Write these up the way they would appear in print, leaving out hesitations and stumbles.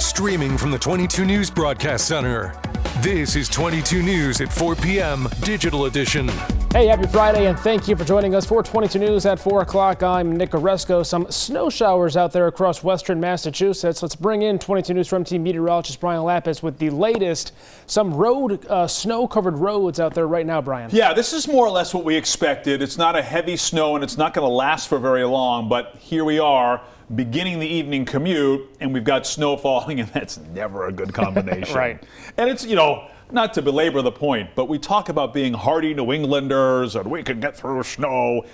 Streaming from the 22 News Broadcast Center. This is 22 News at 4 p.m. Digital Edition. Hey, happy Friday, and thank you for joining us for 22 News at 4 o'clock. I'm Nick Oresco. Some snow showers out there across western Massachusetts. Let's bring in 22 News from Team Meteorologist Brian Lapis with the latest. Some snow-covered roads out there right now, Brian. Yeah, this is more or less what we expected. It's not a heavy snow, and it's not going to last for very long, but here we are, beginning the evening commute, and we've got snow falling, and that's never a good combination. Right. And it's, not to belabor the point, but we talk about being hardy New Englanders and we can get through snow.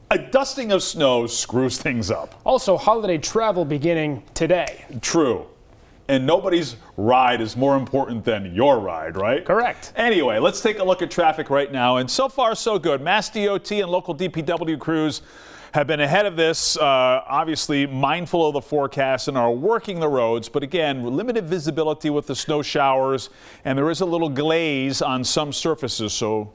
A dusting of snow screws things up. Also, holiday travel beginning today. True. And nobody's ride is more important than your ride, right? Correct. Anyway, let's take a look at traffic right now. And so far, so good. Mass DOT and local DPW crews have been ahead of this, obviously mindful of the forecast and are working the roads. But again, limited visibility with the snow showers, and there is a little glaze on some surfaces. So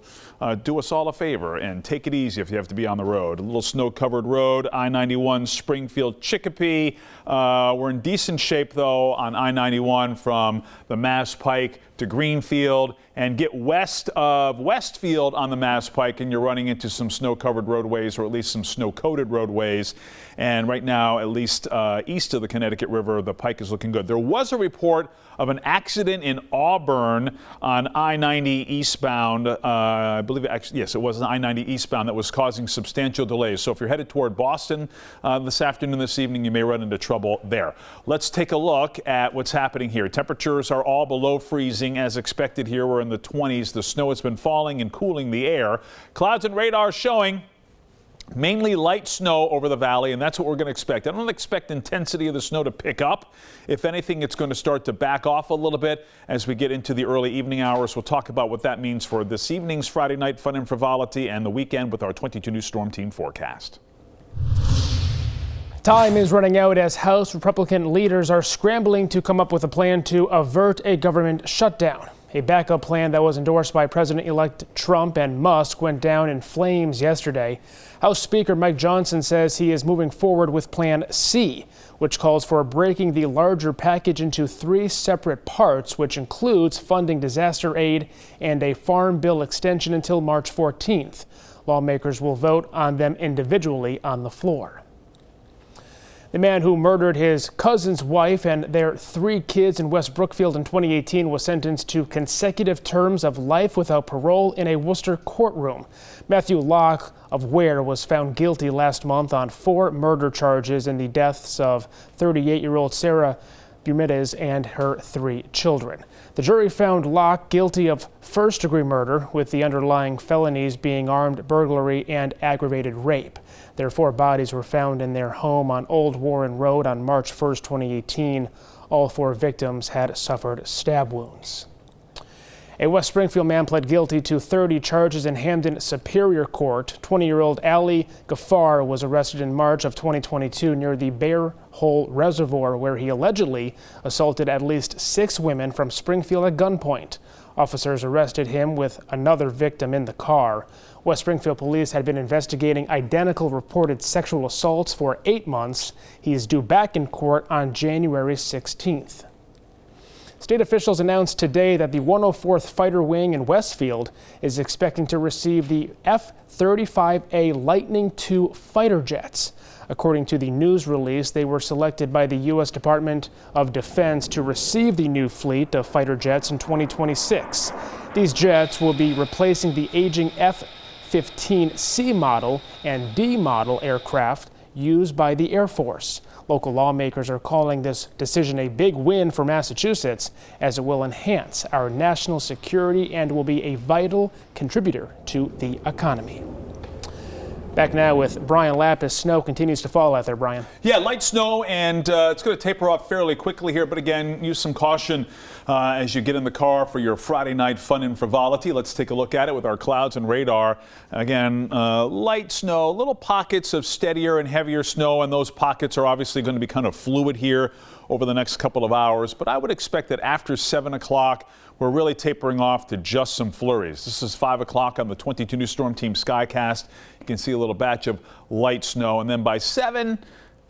do us all a favor and take it easy if you have to be on the road. A little snow-covered road, I-91 Springfield Chicopee. We're in decent shape, though, on I-91 from the Mass Pike to Greenfield, and get west of Westfield on the Mass Pike, and you're running into some snow-covered roadways, or at least some snow-coated roadways. And right now, at least east of the Connecticut River, the Pike is looking good. There was a report of an accident in Auburn on I-90 eastbound. I believe, yes, it was an I-90 eastbound that was causing substantial delays. So if you're headed toward Boston this afternoon, this evening, you may run into trouble there. Let's take a look at what's happening here. Temperatures are all below freezing as expected here. We're in the 20s. The snow has been falling and cooling the air. Clouds and radar showing mainly light snow over the valley, and that's what we're going to expect. I don't expect intensity of the snow to pick up. If anything, it's going to start to back off a little bit as we get into the early evening hours. We'll talk about what that means for this evening's Friday night fun and frivolity and the weekend with our 22 News Storm Team forecast. Time is running out as House Republican leaders are scrambling to come up with a plan to avert a government shutdown. A backup plan that was endorsed by President-elect Trump and Musk went down in flames yesterday. House Speaker Mike Johnson says he is moving forward with Plan C, which calls for breaking the larger package into 3 separate parts, which includes funding disaster aid and a farm bill extension until March 14th. Lawmakers will vote on them individually on the floor. The man who murdered his cousin's wife and their 3 kids in West Brookfield in 2018 was sentenced to consecutive terms of life without parole in a Worcester courtroom. Matthew Locke of Ware was found guilty last month on 4 murder charges in the deaths of 38-year-old Sarah Bermudez and her 3 children. The jury found Locke guilty of first-degree murder, with the underlying felonies being armed burglary and aggravated rape. Their 4 bodies were found in their home on Old Warren Road on March 1st, 2018. All 4 victims had suffered stab wounds. A West Springfield man pled guilty to 30 charges in Hamden Superior Court. 20-year-old Ali Ghaffar was arrested in March of 2022 near the Bear Hole Reservoir, where he allegedly assaulted at least 6 women from Springfield at gunpoint. Officers arrested him with another victim in the car. West Springfield police had been investigating identical reported sexual assaults for 8 months. He is due back in court on January 16th. State officials announced today that the 104th Fighter Wing in Westfield is expecting to receive the F-35A Lightning II fighter jets. According to the news release, they were selected by the U.S. Department of Defense to receive the new fleet of fighter jets in 2026. These jets will be replacing the aging F-15C model and D model aircraft used by the Air Force. Local lawmakers are calling this decision a big win for Massachusetts, as it will enhance our national security and will be a vital contributor to the economy. Back now with Brian Lapis. Snow continues to fall out there, Brian. Yeah, light snow, and it's going to taper off fairly quickly here. But again, use some caution as you get in the car for your Friday night fun and frivolity. Let's take a look at it with our clouds and radar. Again, light snow, little pockets of steadier and heavier snow, and those pockets are obviously going to be kind of fluid here over the next couple of hours. But I would expect that after 7 o'clock, we're really tapering off to just some flurries. This is 5 o'clock on the 22 News Storm Team Skycast. You can see a little batch of light snow, and then by 7,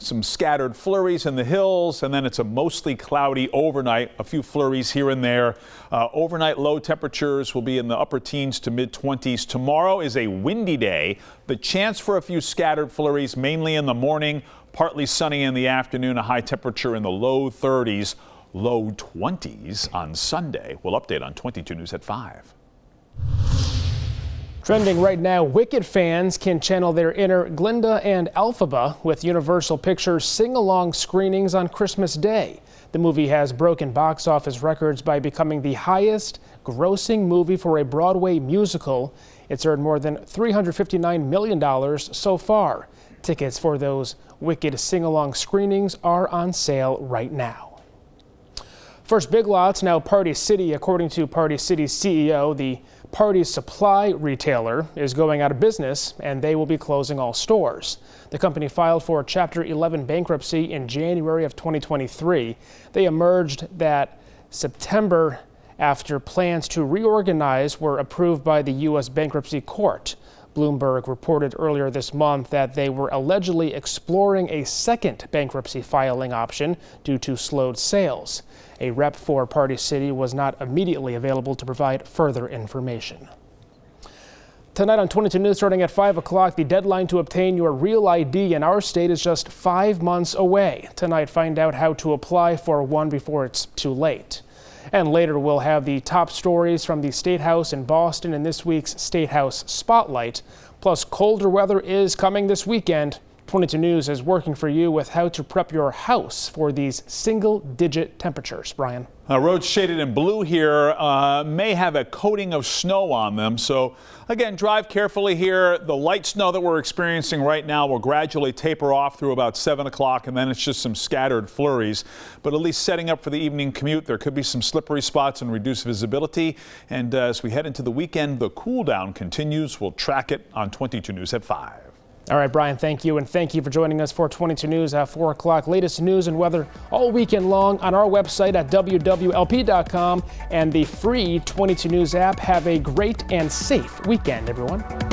some scattered flurries in the hills, and then it's a mostly cloudy overnight, a few flurries here and there. Overnight low temperatures will be in the upper teens to mid-20s. Tomorrow is a windy day. The chance for a few scattered flurries mainly in the morning, partly sunny in the afternoon, a high temperature in the low 30s, low 20s on Sunday. We'll update on 22 News at 5. Trending right now, Wicked fans can channel their inner Glinda and Elphaba with Universal Pictures sing-along screenings on Christmas Day. The movie has broken box office records by becoming the highest grossing movie for a Broadway musical. It's earned more than $359 million so far. Tickets for those Wicked sing-along screenings are on sale right now. First Big Lots, now Party City. According to Party City's CEO, the Party Supply retailer is going out of business and they will be closing all stores. The company filed for Chapter 11 bankruptcy in January of 2023. They emerged that September after plans to reorganize were approved by the U.S. Bankruptcy Court. Bloomberg reported earlier this month that they were allegedly exploring a second bankruptcy filing option due to slowed sales. A rep for Party City was not immediately available to provide further information. Tonight on 22 News, starting at 5 o'clock, the deadline to obtain your real ID in our state is just 5 months away. Tonight, find out how to apply for one before it's too late. And later, we'll have the top stories from the State House in Boston in this week's State House Spotlight. Plus, colder weather is coming this weekend. 22 News is working for you with how to prep your house for these single-digit temperatures. Brian. Roads shaded in blue here may have a coating of snow on them. So again, drive carefully here. The light snow that we're experiencing right now will gradually taper off through about 7 o'clock, and then it's just some scattered flurries. But at least setting up for the evening commute, there could be some slippery spots and reduced visibility. And as we head into the weekend, the cool down continues. We'll track it on 22 News at 5. All right, Brian, thank you. And thank you for joining us for 22 News at 4 o'clock. Latest news and weather all weekend long on our website at wwlp.com and the free 22 News app. Have a great and safe weekend, everyone.